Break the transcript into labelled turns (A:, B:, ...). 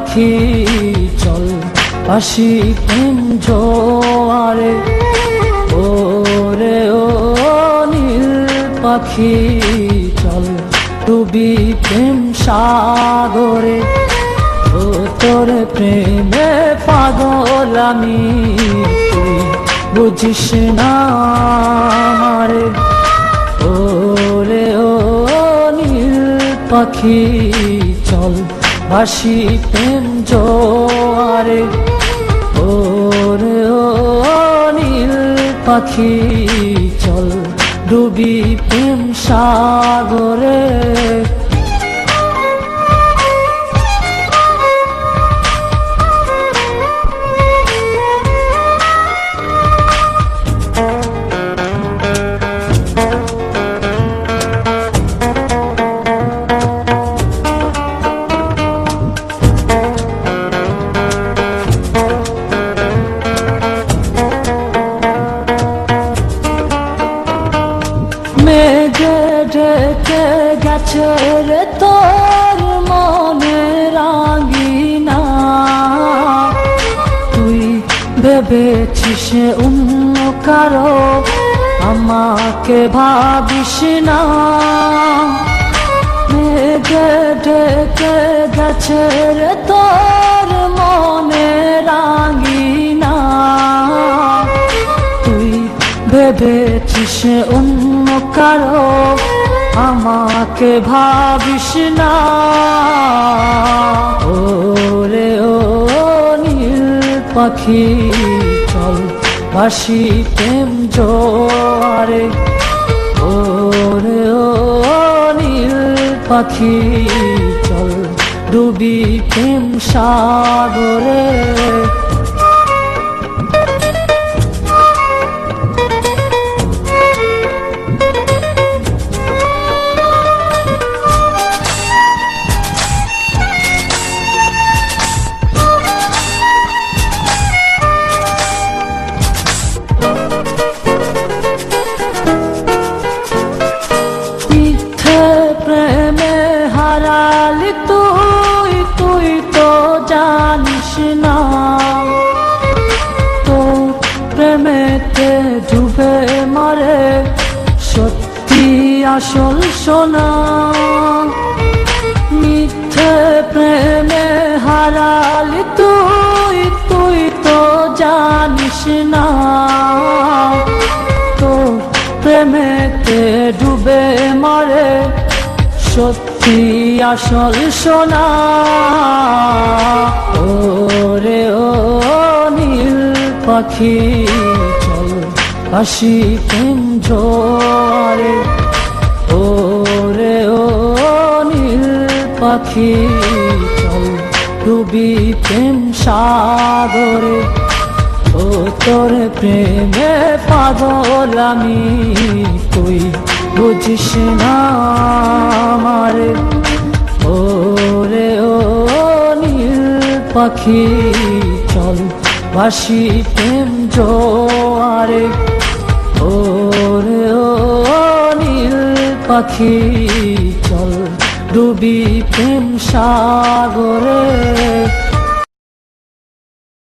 A: পাখি চল ভাসি প্রেম জোয়ারে, ওরে ও নীল পাখি চল ডুবি প্রেম সাগরে। ও তোর প্রেমে পাগল আমি, তুই বুঝিস না আমারে। ওরে ও নীল পাখি চল ভাসি প্রেম জোয়ারে, ওরে ও নীল পাখি চল ডুবি প্রেম সাগরে। মেঘে ঢেকে গেছে রে তোর মনে রাঙিনা, তুই ভেবেছিস অন্য কারো, আমাকে ভাবিস না। মেঘে ঢেকে গেছে রে তোর মনে রাঙিনা, তুই ভেবেছিস অন্য কারো, আমাকে ভাবিস না। ওরে ও নীল পাখি চল ভাসি প্রেম জোয়ারে, ওরে ও নীল পাখি চল ডুবি প্রেম সাগরে। প্রেমে হারালি তুই, তুই তো জানিস না, তো প্রেমেতে ডুবে মরে সত্যি আসল সোনা। মিথ্যে প্রেমে হারালি তুই, তুই তো জানিস না, তো প্রেমেতে ডুবে মরে সত্যি আসল সোনা। ওরে ও নীল পাখি চল ভাসি প্রেম জোয়ারে, ওরে ও নীল পাখি চল ডুবি প্রেম সাগরে। ও তোর প্রেমে পাগল আমি, তুই বুঝিস না আমারে। ওরে ও নীল পাখি চল ভাসি প্রেম জোয়ারে, ওরে ও নীল পাখি চল ডুবি প্রেম সাগরে।